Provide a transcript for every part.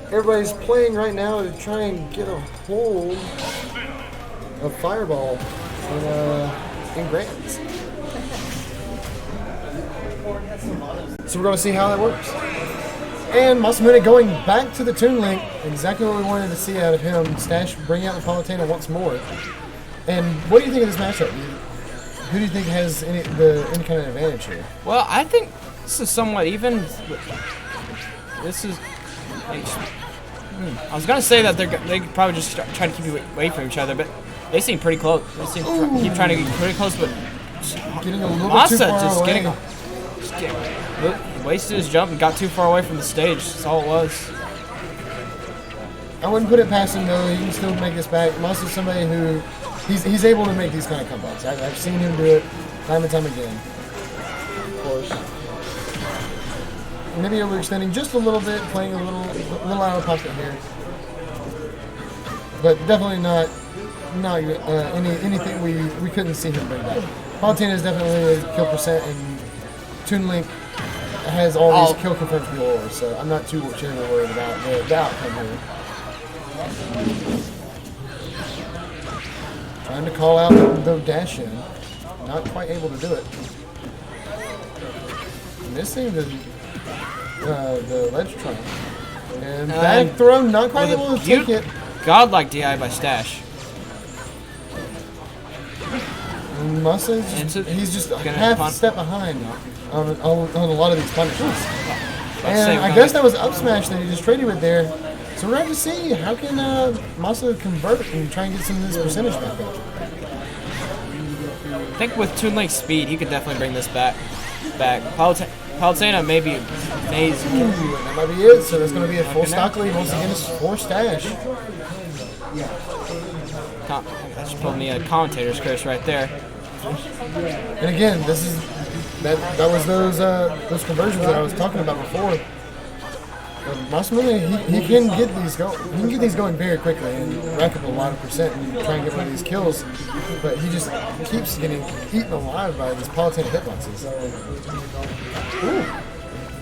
Everybody's playing right now to try and get a hold of Fireball in Grants. So we're going to see how that works. And Masamune going back to the Toon Link, exactly what we wanted to see out of him. Stache bringing out the Palutena once more. And what do you think of this matchup? Who do you think has any kind of advantage here? Well, I think this is somewhat even. This is. I was gonna say that they could probably just try to keep you away from each other, but they seem pretty close. They seem keep trying to get pretty close, but getting a little bit too far away. He wasted his jump and got too far away from the stage. That's all it was. I wouldn't put it past him though. He can still make this back. Moss is somebody who he's able to make these kind of comebacks. I've seen him do it time and time again. Of course. Maybe overextending just a little bit, playing a little out of pocket here, but definitely not anything we couldn't see him bring back. Palutena is definitely a kill percent, and Toon Link has all these kill confirms galore, so I'm not too terribly worried about the outcome here. Trying to call out the dash in, not quite able to do it. Missing the ledge trunk. And back throw, not quite able to take it. Godlike DI by Stache. He's just half a step behind on a lot of these punishes. And I guess that was up smash that he just traded with there. So we're going to have to see how can Masa convert and try and get some of this percentage back up. I think with Toon Link's speed, he could definitely bring this back. Palutena maybe phase. That might be it. So there's going to be a full stock lead once again for Stache. That just pulled me a commentator's curse right there. And again, that was those conversions that I was talking about before. Masamune, he can get these going very quickly and rack up a lot of percent and try and get one of these kills, but he just keeps getting eaten alive by these Palutena hitboxes. Ooh.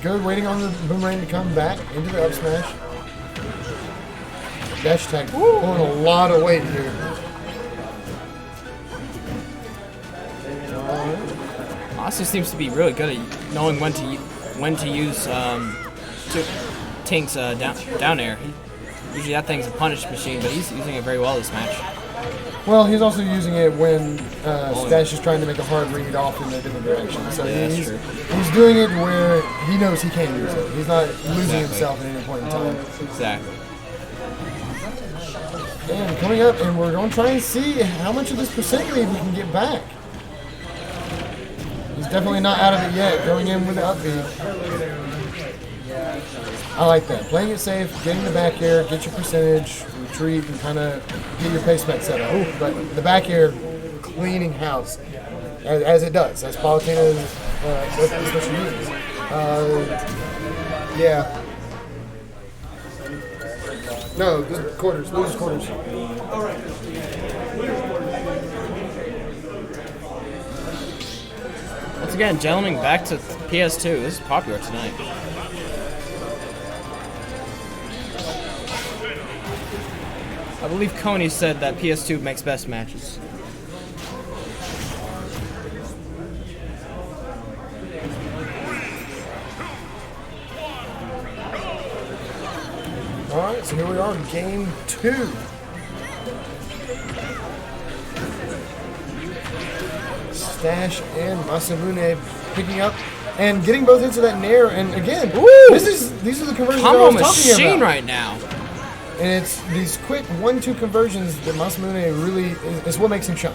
Good, waiting on the boomerang to come back into the up smash. Dash attack pulling a lot of weight here. Austin seems to be really good at knowing when to use Tink's down air. Usually that thing's a punish machine, but he's using it very well this match. Well, he's also using it when Stache is trying to make a hard read off in a different direction. So he's doing it where he knows he can use it. He's not losing himself at any point in time. Exactly. And coming up, and we're going to try and see how much of this percent lead we can get back. He's definitely not out of it yet, going in with the up B. I like that. Playing it safe, getting the back air, get your percentage, retreat, and kind of get your pace back set up. But the back air, cleaning house, as it does. That's Palutena, that's what she uses. Yeah. No, just quarters. Lose quarters. Once again, gentlemen, back to PS2. This is popular tonight. I believe Coney said that PS2 makes best matches. Alright, so here we are, game 2. Stache and Masamune picking up and getting both hits of that nair, and again, these are the conversions that I was talking about. Machine right now. And it's these quick 1-2 conversions that Masamune really is what makes him shine.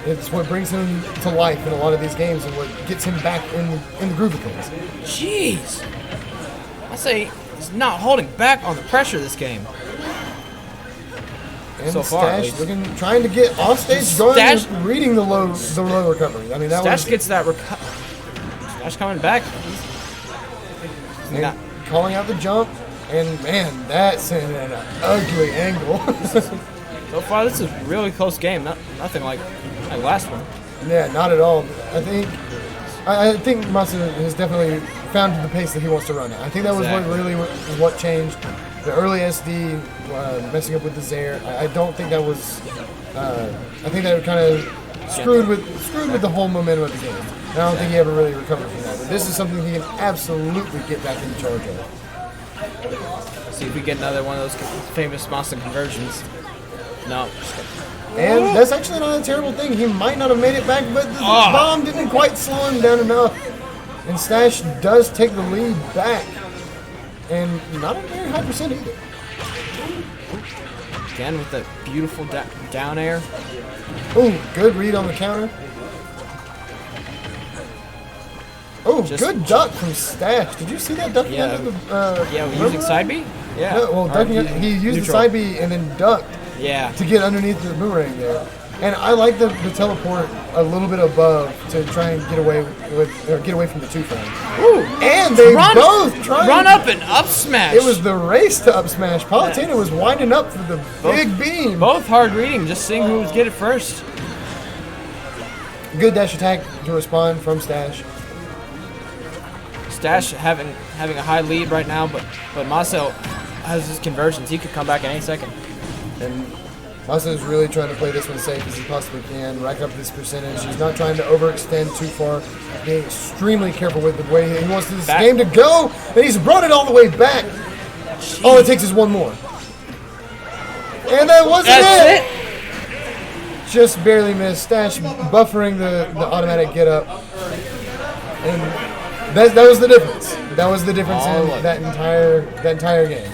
It's what brings him to life in a lot of these games and what gets him back in the groove of things. Jeez. I say he's not holding back on the pressure this game. And so far, Stache trying to get off stage, going and reading the low recovery. I mean, that Stache gets that Stache coming back. He's calling out the jump. And man, that's in an ugly angle. So far, this is a really close game. Nothing like last one. Yeah, not at all. I think Masa has definitely found the pace that he wants to run at. I think that was what changed. The early SD messing up with the Zaire. I don't think that was. I think that kind of screwed with the whole momentum of the game. And I don't think he ever really recovered from that. But this is something he can absolutely get back in charge of. See if we get another one of those famous monster conversions. No. And that's actually not a terrible thing. He might not have made it back, but the bomb didn't quite slow him down enough. And Stache does take the lead back. And not a very high percent either. Again with the beautiful down air. Ooh, good read on the counter. Oh, good duck from Stache. Did you see that duck? Yeah, using side B? Yeah. No, well, ducking, he used the side B and then ducked to get underneath the boomerang there. And I like the teleport a little bit above to try and get away from the two frames. Ooh, and they both tried run up and up smash. It was the race to up smash. Palutena was winding up for the big beam. Both hard reading, just seeing who would get it first. Good dash attack to respond from Stache. Stache having a high lead right now, but Masa has his conversions. He could come back at any second. And Masa is really trying to play this one safe as he possibly can, rack up this percentage. He's not trying to overextend too far, being extremely careful with the way he wants this game to go, and he's brought it all the way back. Jeez. All it takes is one more. And that wasn't it. Just barely missed. Stache buffering the automatic get up. And that was the difference. That was the difference in that entire game.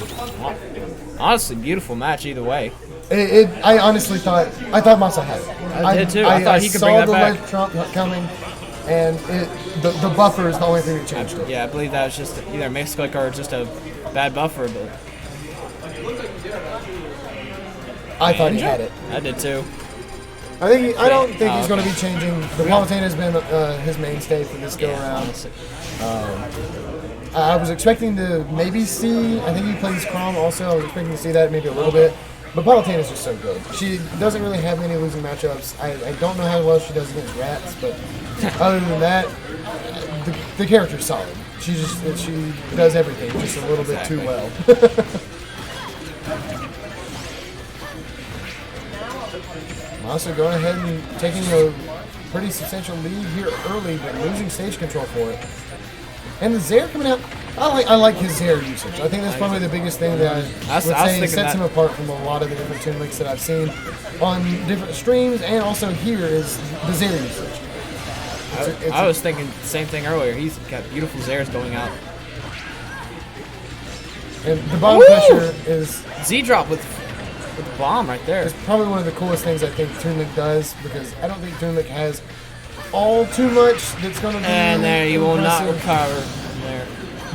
Honestly, beautiful match either way. I honestly thought Masa had it. I did too. I thought he could bring that back. I saw the ledge coming, and the buffer is the only thing that changed it. Yeah, I believe that was just either a mix click or just a bad buffer. But I thought he had it. I did too. I don't think he's going to be changing. The Palutena has been his mainstay for this go around. I was expecting to maybe see. I think he plays Crom also. I was expecting to see that maybe a little bit. But Palutena is just so good. She doesn't really have many losing matchups. I don't know how well she does against rats, but other than that, the character's solid. She does everything just a little bit too well. Masa going ahead and taking a pretty substantial lead here early, but losing stage control for it. And the Zaire coming out, I like his Zaire usage. I think that's probably the biggest thing that I would say sets him apart from a lot of the different Toon Links that I've seen on different streams and also here is the Zaire usage. I was thinking the same thing earlier. He's got beautiful Zaires going out. And the bomb pressure is... Z-drop with the bomb right there. It's probably one of the coolest things I think Toon Link does because I don't think Toon Link has all too much that's going to be and there you will not recover from there.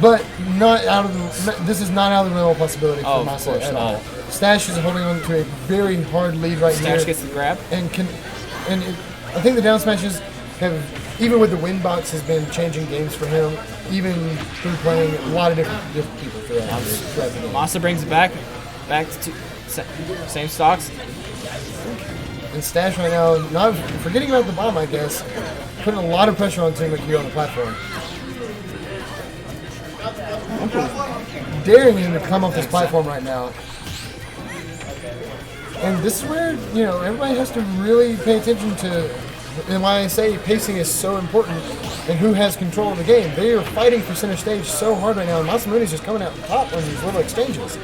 But not out of the, this is not out of the realm of possibility for Masa at all. Stache is holding on to a very hard lead right here. Stache gets the grab. And I think the down smashes have, even with the win box, has been changing games for him, even through playing a lot of different people throughout the game. Masa brings it back to same stocks. And Stache right now, not forgetting about the bomb, I guess, putting a lot of pressure on Toon Link here on the platform. Daring him to come off this platform right now. And this is where, everybody has to really pay attention to, and why I say pacing is so important, and who has control of the game. They are fighting for center stage so hard right now, and Masamune is just coming out top on these little exchanges.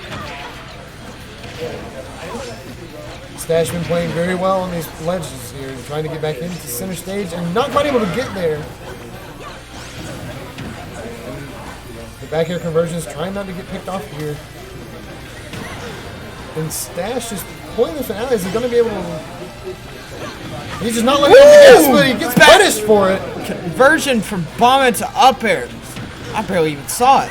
Stache been playing very well on these ledges here, trying to get back into center stage and not quite able to get there. And the back air conversions trying not to get picked off here. And Stache is pulling this one out. Is he going to be able to... He's just not letting him guess, but he gets punished for it. Conversion from bomb into up air. I barely even saw it.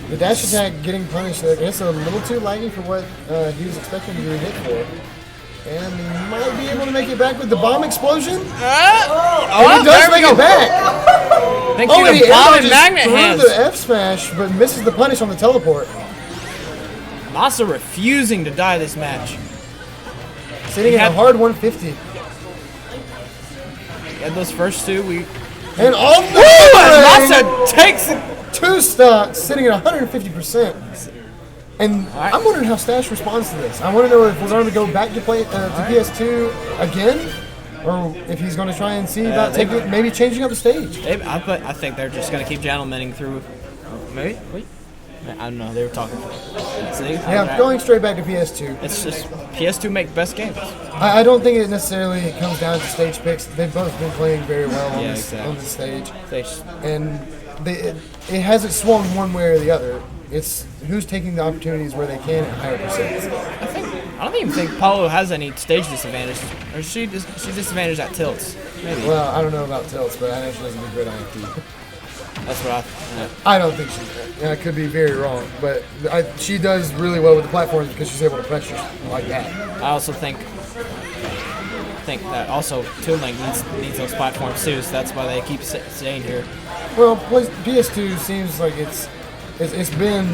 The dash attack getting punished, I guess a little too laggy for what he was expecting to be hit for. And he might be able to make it back with the bomb explosion. And he does make it back. Thank you to bomb and magnet hands. Through the F smash, but misses the punish on the teleport. Masa refusing to die this match. Sitting at a hard 150. He had those first two. And on the Masa takes it. 2 stocks, sitting at 150%. And I'm wondering how Stache responds to this. I want to know if we're going to go back to play to PS2 again, or if he's going to try and see about maybe changing up the stage. I think they're just going to keep gentlemening through. Maybe? Wait. I don't know. They were talking. Yeah, going straight back to PS2. It's just PS2 make best games. I don't think it necessarily comes down to stage picks. They've both been playing very well on the stage. And it hasn't swung one way or the other. It's who's taking the opportunities where they can at higher percents. I don't even think Paulo has any stage disadvantages. Or she's disadvantaged at tilts. Maybe. Well, I don't know about tilts, but I know she doesn't do great IFT. That's what I don't think she. I could be very wrong, but she does really well with the platforms because she's able to pressure like that. I also think that also Toon needs those platforms too, so that's why they keep staying here. Well, PS2 seems like it's been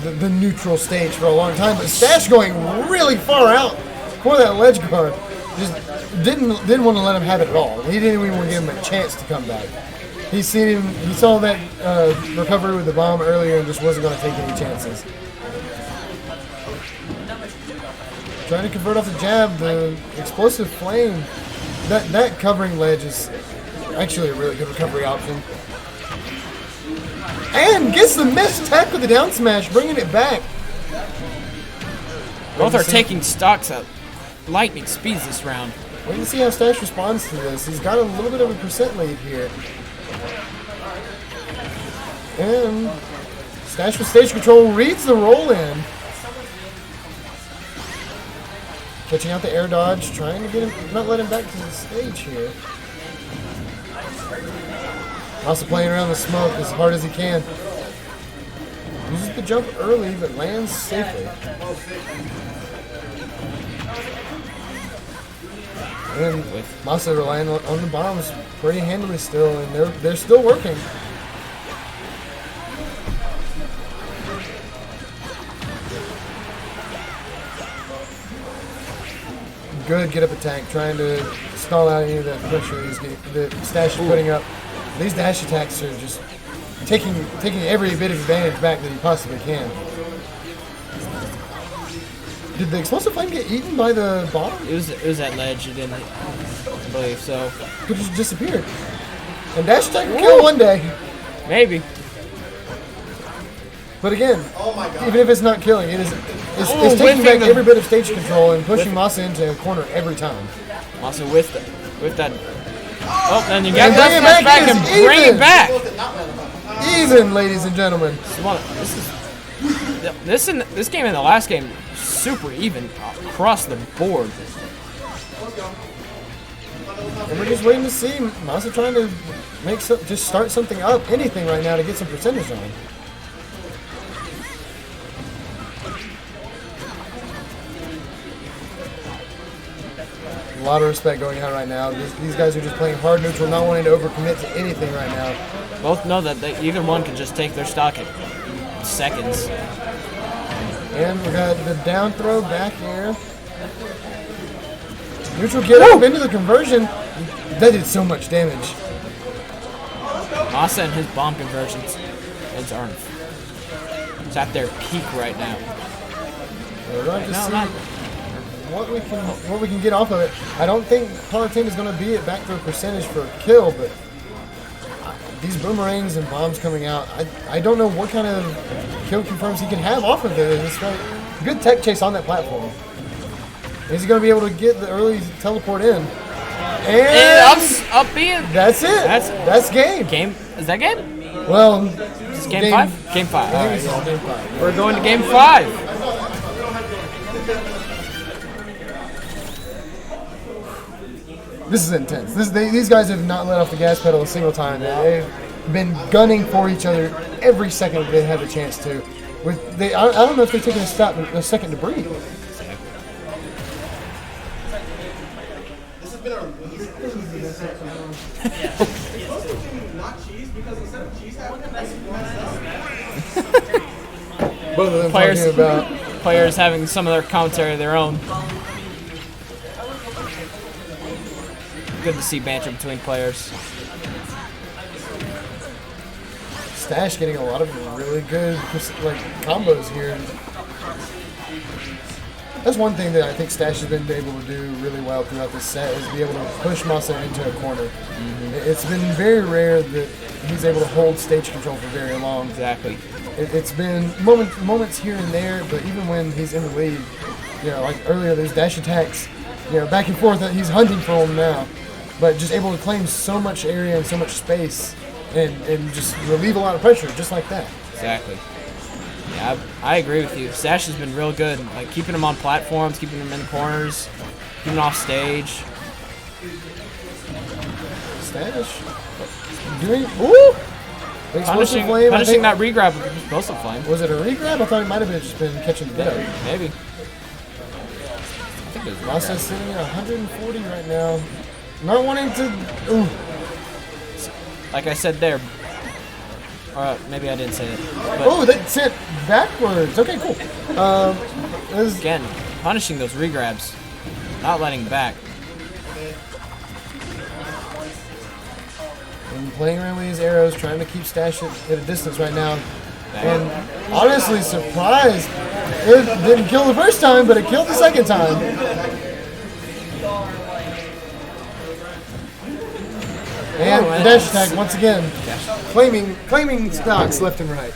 the neutral stage for a long time, but Stache going really far out for that ledge guard just didn't want to let him have it at all. He didn't even want to give him a chance to come back. He saw that recovery with the bomb earlier and just wasn't going to take any chances. Trying to convert off the jab, the explosive flame. That covering ledge is actually a really good recovery option. And gets the missed tech with the down smash, bringing it back. Both are taking stocks at lightning speeds this round. Wait to see how Stache responds to this. He's got a little bit of a percent lead here. And Stache with stage control reads the roll in. Catching out the air dodge, trying to get him, not let him back to the stage here. Also playing around the smoke as hard as he can. Uses the jump early, but lands safely. And Masa relying on the bombs pretty handily still, and they're still working. Good get up attack, trying to stall out any of that pressure that Stache is putting up. These dash attacks are just taking every bit of advantage back that he possibly can. Did the explosive flame get eaten by the bomb? It was that ledge. It didn't, I believe so. It just disappeared. And dash attack can kill one day. Maybe. But again, even if it's not killing, it's taking back every bit of stage control and pushing Masa into a corner every time. Masa with that. Oh, and you got that back and bring it back. Even, ladies and gentlemen. This game and the last game, super even across the board. And we're just waiting to see Masa trying to just start something up, anything right now to get some percentage on. A lot of respect going out right now. These guys are just playing hard neutral, not wanting to overcommit to anything right now. Both know that either one can just take their stock in seconds. And we got the down throw back air. Neutral get up into the conversion. That did so much damage. Masa and his bomb conversions is at their peak right now. We're going to see what we can get off of it. I don't think Palutena is going to be at back to a percentage for a kill, but these boomerangs and bombs coming out, I don't know what kind of kill confirms he can have off of it. It's got good tech chase on that platform. Is he going to be able to get the early teleport in? And up being. That's it. That's game. Game is that game? Well, is game 5? Game 5. I think this is game 5. We're going to game 5. This is intense. These guys have not let off the gas pedal a single time. They've been gunning for each other every second they have a chance to. I don't know if they're taking a second to breathe. This has been a both of them talking about players having some of their commentary of their own. Good to see banter between players. Stache getting a lot of really good combos here. That's one thing that I think Stache has been able to do really well throughout this set is be able to push Masa into a corner. It's been very rare that he's able to hold stage control for very long. Exactly. It's been moments here and there, but even when he's in the lead, like earlier, there's dash attacks, back and forth that he's hunting for him now, but just able to claim so much area and so much space and just relieve a lot of pressure just like that. Exactly. Yeah, I agree with you. Stache has been real good, like keeping him on platforms, keeping him in corners, keeping him off stage. Stache doing Punishing that regrab with explosive flame. Was it a regrab? I thought it might have just been catching the bit. Maybe. I think it was Masa's sitting at 140 right now. Not wanting to. Ooh. Like I said there. Or maybe I didn't say it. Oh, that sent backwards. Okay, cool. Again, punishing those regrabs, not letting back. And playing around with these arrows, trying to keep Stache at a distance right now. And honestly, surprised it didn't kill the first time, but it killed the second time. And the dash attack once again, claiming stocks left and right.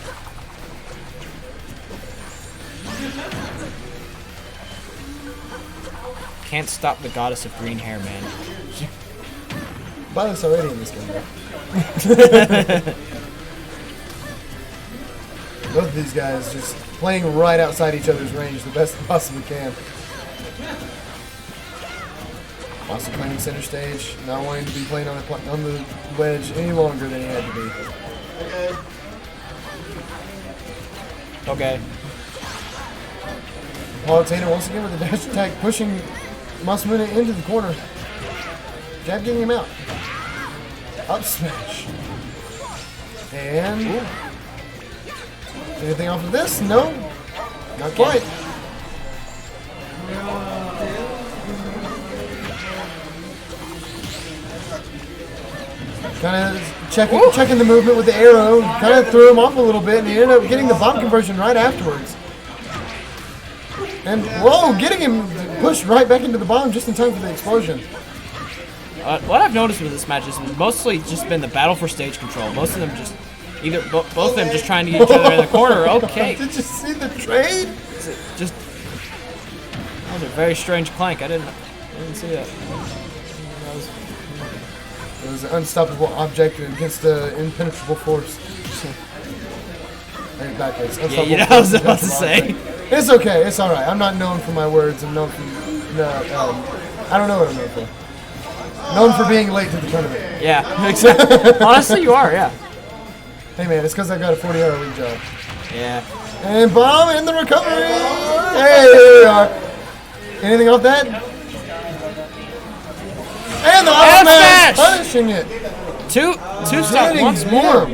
Can't stop the goddess of green hair, man. Violence already in this game, bro. Both of these guys just playing right outside each other's range the best they possibly can. Also playing center stage, not wanting to be playing on the wedge any longer than he had to be. Okay. Palutena once again with the dash attack, pushing Masamune into the corner. Jab getting him out. Up smash. And anything off of this? No. Not quite. Kind of checking the movement with the arrow. Kind of threw him off a little bit, and he ended up getting the bomb conversion right afterwards. And whoa, getting him pushed right back into the bomb just in time for the explosion. What I've noticed with this match is mostly just been the battle for stage control. Most of them just both of them just trying to get each other in the corner. Okay. Did you see the trade? Just that was a very strange clank. I didn't see that. It was an unstoppable object against the impenetrable force. Backwards. Yeah, I was about to say. It's okay. It's all right. I'm not known for my words. I'm known for I don't know what I'm known for. Known for being late to the tournament. Yeah, exactly. Honestly, you are. Yeah. Hey man, it's because I got a 40-hour week job. Yeah. And bomb in the recovery. Hey, here we are. Anything off that? And the last smash, punishing it. Two stock once more.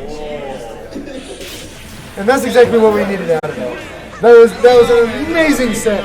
And that's exactly what we needed out of it. That was an amazing set.